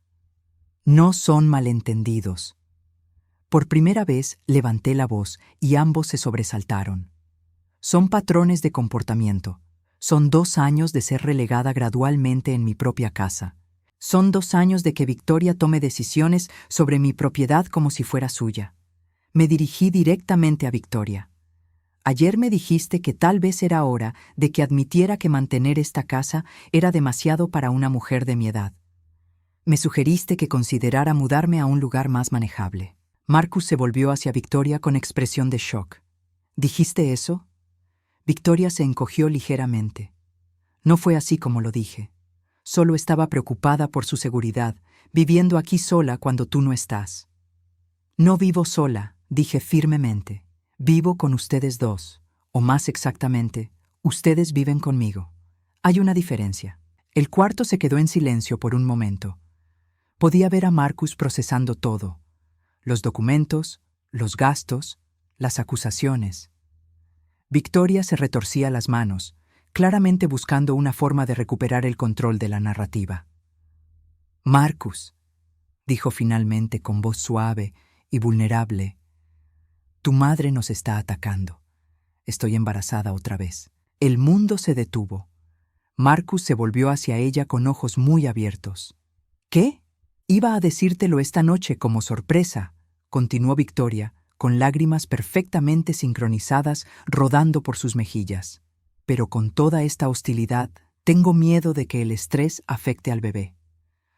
No son malentendidos. Por primera vez levanté la voz y ambos se sobresaltaron. Son patrones de comportamiento. Son 2 años de ser relegada gradualmente en mi propia casa. Son 2 años de que Victoria tome decisiones sobre mi propiedad como si fuera suya. Me dirigí directamente a Victoria. Ayer me dijiste que tal vez era hora de que admitiera que mantener esta casa era demasiado para una mujer de mi edad. Me sugeriste que considerara mudarme a un lugar más manejable. Marcus se volvió hacia Victoria con expresión de shock. ¿Dijiste eso? Victoria se encogió ligeramente. No fue así como lo dije. Solo estaba preocupada por su seguridad, viviendo aquí sola cuando tú no estás. No vivo sola, dije firmemente. Vivo con ustedes dos, o más exactamente, ustedes viven conmigo. Hay una diferencia. El cuarto se quedó en silencio por un momento. Podía ver a Marcus procesando todo. Los documentos, los gastos, las acusaciones. Victoria se retorcía las manos, claramente buscando una forma de recuperar el control de la narrativa. Marcus, dijo finalmente con voz suave y vulnerable, tu madre nos está atacando. Estoy embarazada otra vez. El mundo se detuvo. Marcus se volvió hacia ella con ojos muy abiertos. ¿Qué? Iba a decírtelo esta noche como sorpresa, continuó Victoria, con lágrimas perfectamente sincronizadas rodando por sus mejillas. Pero con toda esta hostilidad, tengo miedo de que el estrés afecte al bebé.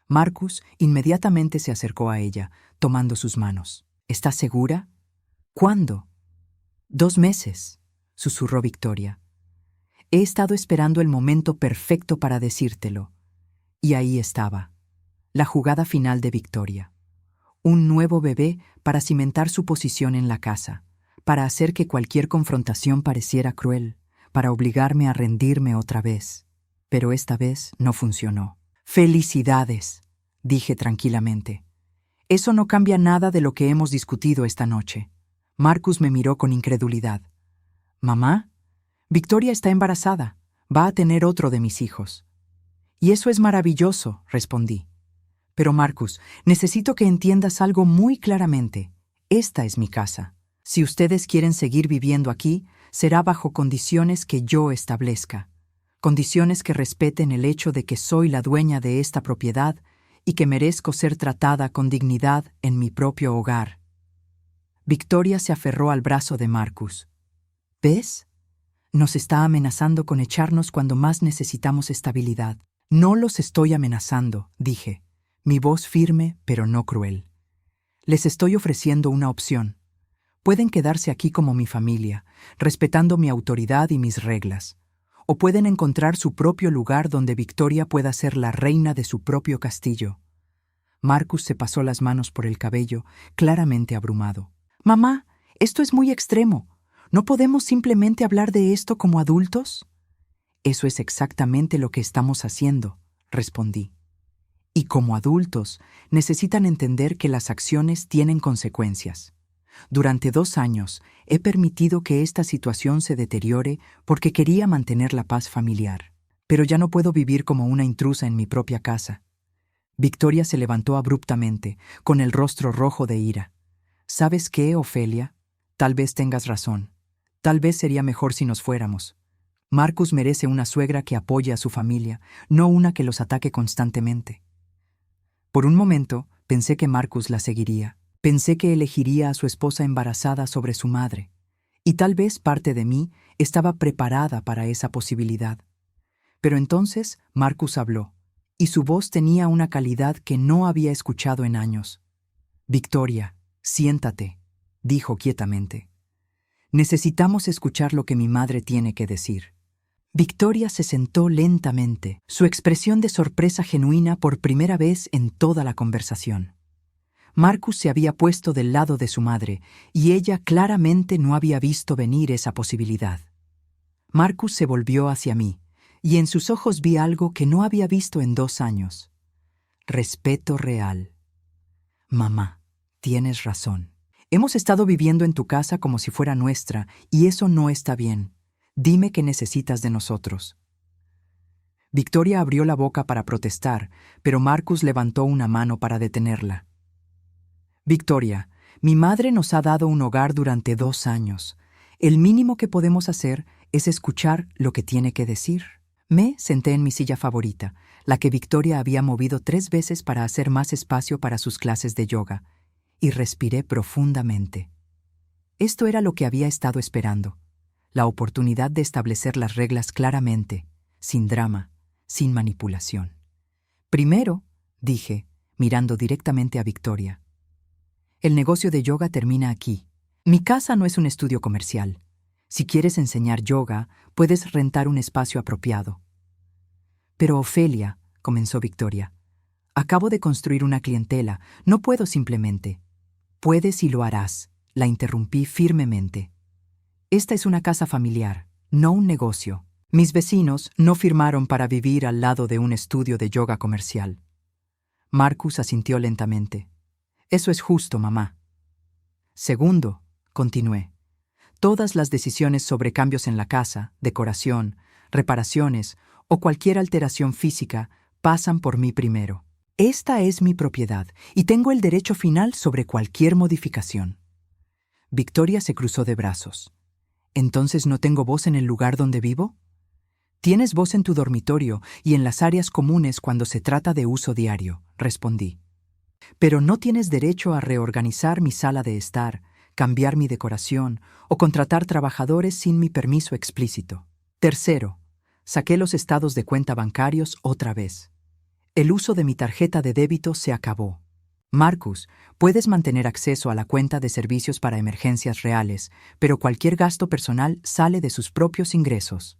Marcus inmediatamente se acercó a ella, tomando sus manos. ¿Estás segura? ¿Cuándo? 2 meses, susurró Victoria. He estado esperando el momento perfecto para decírtelo. Y ahí estaba, la jugada final de Victoria. Un nuevo bebé para cimentar su posición en la casa, para hacer que cualquier confrontación pareciera cruel, para obligarme a rendirme otra vez. Pero esta vez no funcionó. «Felicidades», dije tranquilamente. «Eso no cambia nada de lo que hemos discutido esta noche». Marcus me miró con incredulidad. «¿Mamá? Victoria está embarazada. Va a tener otro de mis hijos». «Y eso es maravilloso», respondí. «Pero Marcus, necesito que entiendas algo muy claramente. Esta es mi casa. Si ustedes quieren seguir viviendo aquí, será bajo condiciones que yo establezca. Condiciones que respeten el hecho de que soy la dueña de esta propiedad y que merezco ser tratada con dignidad en mi propio hogar». Victoria se aferró al brazo de Marcus. «¿Ves? Nos está amenazando con echarnos cuando más necesitamos estabilidad». «No los estoy amenazando», dije, mi voz firme pero no cruel. «Les estoy ofreciendo una opción. Pueden quedarse aquí como mi familia, respetando mi autoridad y mis reglas. O pueden encontrar su propio lugar donde Victoria pueda ser la reina de su propio castillo». Marcus se pasó las manos por el cabello, claramente abrumado. «Mamá, esto es muy extremo. ¿No podemos simplemente hablar de esto como adultos?» «Eso es exactamente lo que estamos haciendo», respondí. «Y como adultos, necesitan entender que las acciones tienen consecuencias. Durante 2 años he permitido que esta situación se deteriore porque quería mantener la paz familiar. Pero ya no puedo vivir como una intrusa en mi propia casa». Victoria se levantó abruptamente, con el rostro rojo de ira. «¿Sabes qué, Ofelia? Tal vez tengas razón. Tal vez sería mejor si nos fuéramos. Marcus merece una suegra que apoye a su familia, no una que los ataque constantemente». Por un momento, pensé que Marcus la seguiría. Pensé que elegiría a su esposa embarazada sobre su madre. Y tal vez parte de mí estaba preparada para esa posibilidad. Pero entonces Marcus habló, y su voz tenía una calidad que no había escuchado en años. «Victoria, siéntate», dijo quietamente. «Necesitamos escuchar lo que mi madre tiene que decir». Victoria se sentó lentamente, su expresión de sorpresa genuina por primera vez en toda la conversación. Marcus se había puesto del lado de su madre, y ella claramente no había visto venir esa posibilidad. Marcus se volvió hacia mí, y en sus ojos vi algo que no había visto en 2 años. Respeto real. «Mamá, tienes razón. Hemos estado viviendo en tu casa como si fuera nuestra, y eso no está bien. Dime qué necesitas de nosotros». Victoria abrió la boca para protestar, pero Marcus levantó una mano para detenerla. «Victoria, mi madre nos ha dado un hogar durante 2 años. El mínimo que podemos hacer es escuchar lo que tiene que decir». Me senté en mi silla favorita, la que Victoria había movido 3 veces para hacer más espacio para sus clases de yoga, y respiré profundamente. Esto era lo que había estado esperando. La oportunidad de establecer las reglas claramente, sin drama, sin manipulación. «Primero», dije, mirando directamente a Victoria, «el negocio de yoga termina aquí. Mi casa no es un estudio comercial. Si quieres enseñar yoga, puedes rentar un espacio apropiado». «Pero Ofelia», comenzó Victoria, «acabo de construir una clientela. No puedo simplemente». «Puedes y lo harás», la interrumpí firmemente. «Esta es una casa familiar, no un negocio. Mis vecinos no firmaron para vivir al lado de un estudio de yoga comercial». Marcus asintió lentamente. «Eso es justo, mamá». «Segundo», continué, «todas las decisiones sobre cambios en la casa, decoración, reparaciones o cualquier alteración física pasan por mí primero. Esta es mi propiedad y tengo el derecho final sobre cualquier modificación». Victoria se cruzó de brazos. «¿Entonces no tengo voz en el lugar donde vivo?» «Tienes voz en tu dormitorio y en las áreas comunes cuando se trata de uso diario», respondí. «Pero no tienes derecho a reorganizar mi sala de estar, cambiar mi decoración o contratar trabajadores sin mi permiso explícito. Tercero, saqué los estados de cuenta bancarios otra vez. El uso de mi tarjeta de débito se acabó. Marcus, puedes mantener acceso a la cuenta de servicios para emergencias reales, pero cualquier gasto personal sale de sus propios ingresos.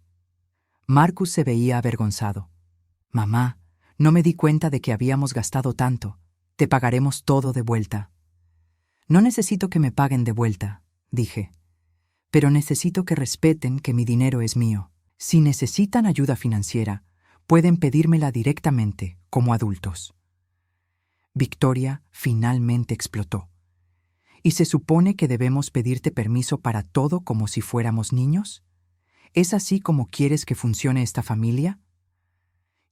Marcus se veía avergonzado. Mamá, no me di cuenta de que habíamos gastado tanto. Te pagaremos todo de vuelta. No necesito que me paguen de vuelta, dije. Pero necesito que respeten que mi dinero es mío. Si necesitan ayuda financiera, pueden pedírmela directamente, como adultos. Victoria finalmente explotó. ¿Y se supone que debemos pedirte permiso para todo como si fuéramos niños? ¿Es así como quieres que funcione esta familia?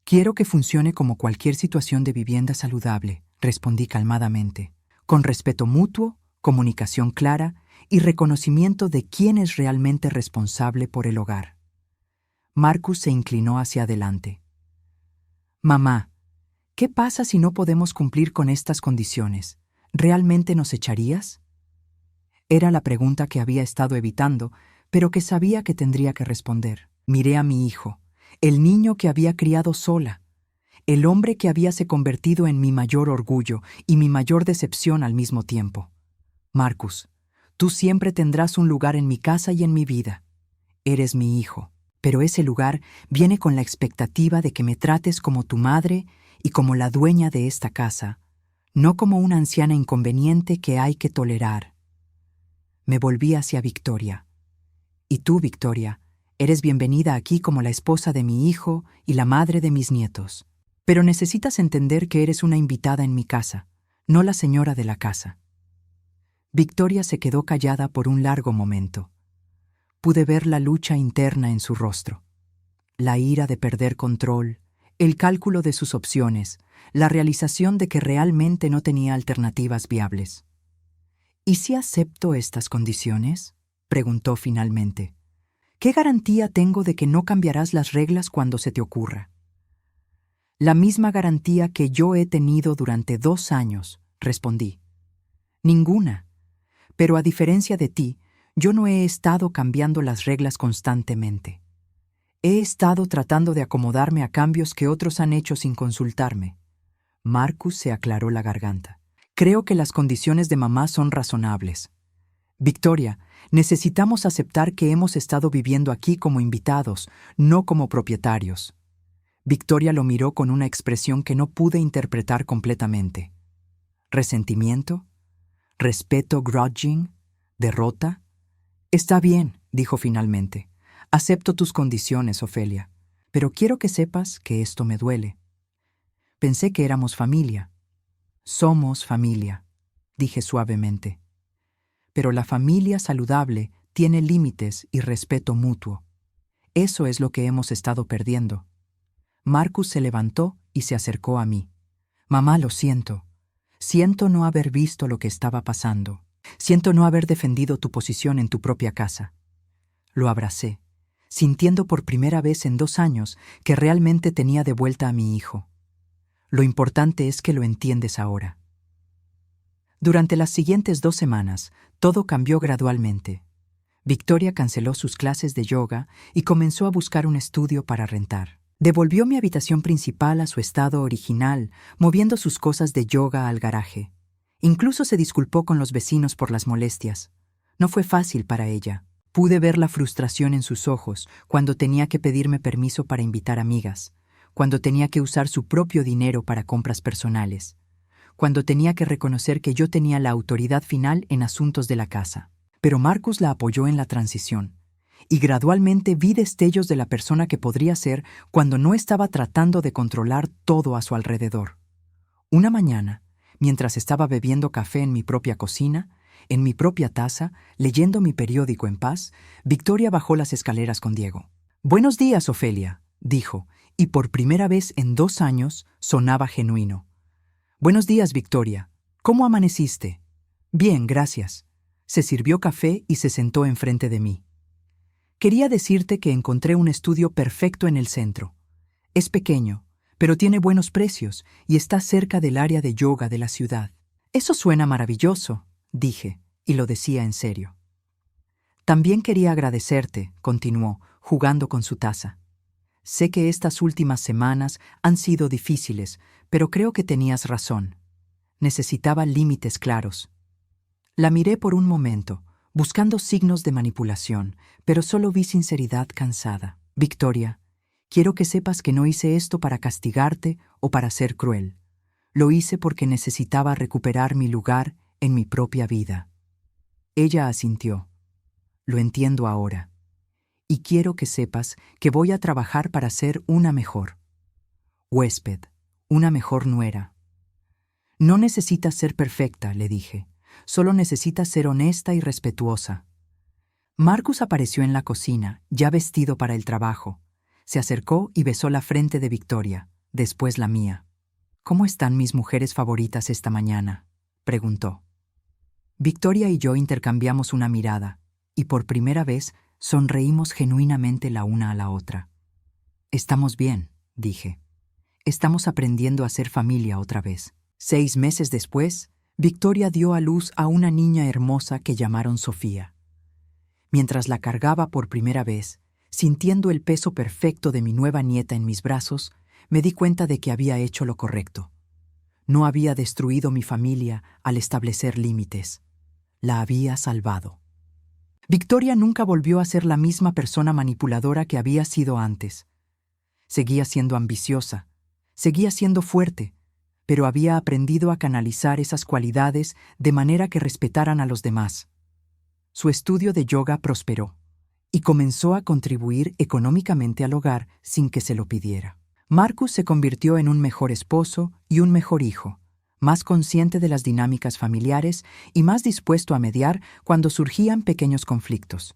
Quiero que funcione como cualquier situación de vivienda saludable, respondí calmadamente, con respeto mutuo, comunicación clara y reconocimiento de quién es realmente responsable por el hogar. Marcus se inclinó hacia adelante. Mamá, ¿qué pasa si no podemos cumplir con estas condiciones? ¿Realmente nos echarías? Era la pregunta que había estado evitando, pero que sabía que tendría que responder. Miré a mi hijo, el niño que había criado sola, el hombre que habíase convertido en mi mayor orgullo y mi mayor decepción al mismo tiempo. Marcus, tú siempre tendrás un lugar en mi casa y en mi vida. Eres mi hijo, pero ese lugar viene con la expectativa de que me trates como tu madre y como la dueña de esta casa, no como una anciana inconveniente que hay que tolerar. Me volví hacia Victoria. Y tú, Victoria, eres bienvenida aquí como la esposa de mi hijo y la madre de mis nietos. Pero necesitas entender que eres una invitada en mi casa, no la señora de la casa. Victoria se quedó callada por un largo momento. Pude ver la lucha interna en su rostro. La ira de perder control, el cálculo de sus opciones, la realización de que realmente no tenía alternativas viables. ¿Y si acepto estas condiciones?, preguntó finalmente. ¿Qué garantía tengo de que no cambiarás las reglas cuando se te ocurra? La misma garantía que yo he tenido durante 2 años, respondí. Ninguna. Pero a diferencia de ti, yo no he estado cambiando las reglas constantemente. He estado tratando de acomodarme a cambios que otros han hecho sin consultarme. Marcus se aclaró la garganta. Creo que las condiciones de mamá son razonables. Victoria, necesitamos aceptar que hemos estado viviendo aquí como invitados, no como propietarios. Victoria lo miró con una expresión que no pude interpretar completamente. ¿Resentimiento? ¿Respeto grudging? ¿Derrota? Está bien, dijo finalmente. Acepto tus condiciones, Ofelia, pero quiero que sepas que esto me duele. Pensé que éramos familia. Somos familia, dije suavemente. Pero la familia saludable tiene límites y respeto mutuo. Eso es lo que hemos estado perdiendo. Marcus se levantó y se acercó a mí. Mamá, lo siento. Siento no haber visto lo que estaba pasando. Siento no haber defendido tu posición en tu propia casa. Lo abracé, sintiendo por primera vez en 2 años que realmente tenía de vuelta a mi hijo. Lo importante es que lo entiendes ahora. Durante las siguientes 2 semanas, todo cambió gradualmente. Victoria canceló sus clases de yoga y comenzó a buscar un estudio para rentar. Devolvió mi habitación principal a su estado original, moviendo sus cosas de yoga al garaje. Incluso se disculpó con los vecinos por las molestias. No fue fácil para ella. Pude ver la frustración en sus ojos cuando tenía que pedirme permiso para invitar amigas, cuando tenía que usar su propio dinero para compras personales, cuando tenía que reconocer que yo tenía la autoridad final en asuntos de la casa. Pero Marcus la apoyó en la transición, y gradualmente vi destellos de la persona que podría ser cuando no estaba tratando de controlar todo a su alrededor. Una mañana, mientras estaba bebiendo café en mi propia cocina, en mi propia taza, leyendo mi periódico en paz, Victoria bajó las escaleras con Diego. «Buenos días, Ofelia», dijo, y por primera vez en 2 años sonaba genuino. «Buenos días, Victoria. ¿Cómo amaneciste?» «Bien, gracias». Se sirvió café y se sentó enfrente de mí. «Quería decirte que encontré un estudio perfecto en el centro. Es pequeño, pero tiene buenos precios y está cerca del área de yoga de la ciudad». «Eso suena maravilloso», dije, Y lo decía en serio. También quería agradecerte, continuó, jugando con su taza. Sé que estas últimas semanas han sido difíciles, pero creo que tenías razón. Necesitaba límites claros. La miré por un momento, buscando signos de manipulación, pero solo vi sinceridad cansada. Victoria, quiero que sepas que no hice esto para castigarte o para ser cruel. Lo hice porque necesitaba recuperar mi lugar en mi propia vida. Ella asintió. Lo entiendo ahora. Y quiero que sepas que voy a trabajar para ser una mejor huésped, una mejor nuera. No necesitas ser perfecta, le dije. Solo necesitas ser honesta y respetuosa. Marcus apareció en la cocina, ya vestido para el trabajo. Se acercó y besó la frente de Victoria, después la mía. ¿Cómo están mis mujeres favoritas esta mañana?, preguntó. Victoria y yo intercambiamos una mirada, y por primera vez sonreímos genuinamente la una a la otra. Estamos bien, dije. Estamos aprendiendo a ser familia otra vez. 6 meses después, Victoria dio a luz a una niña hermosa que llamaron Sofía. Mientras la cargaba por primera vez, sintiendo el peso perfecto de mi nueva nieta en mis brazos, me di cuenta de que había hecho lo correcto. No había destruido mi familia al establecer límites. La había salvado. Victoria nunca volvió a ser la misma persona manipuladora que había sido antes. Seguía siendo ambiciosa, seguía siendo fuerte, pero había aprendido a canalizar esas cualidades de manera que respetaran a los demás. Su estudio de yoga prosperó y comenzó a contribuir económicamente al hogar sin que se lo pidiera. Marcus se convirtió en un mejor esposo y un mejor hijo, más consciente de las dinámicas familiares y más dispuesto a mediar cuando surgían pequeños conflictos.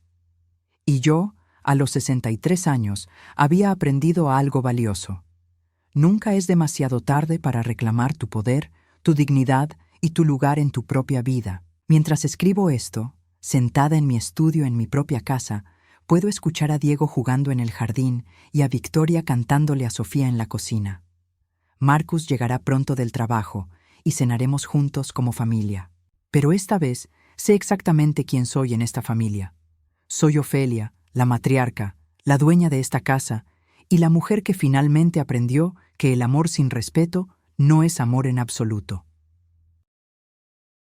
Y yo, a los 63 años, había aprendido algo valioso. Nunca es demasiado tarde para reclamar tu poder, tu dignidad y tu lugar en tu propia vida. Mientras escribo esto, sentada en mi estudio en mi propia casa, puedo escuchar a Diego jugando en el jardín y a Victoria cantándole a Sofía en la cocina. Marcus llegará pronto del trabajo y cenaremos juntos como familia. Pero esta vez sé exactamente quién soy en esta familia. Soy Ofelia, la matriarca, la dueña de esta casa y la mujer que finalmente aprendió que el amor sin respeto no es amor en absoluto.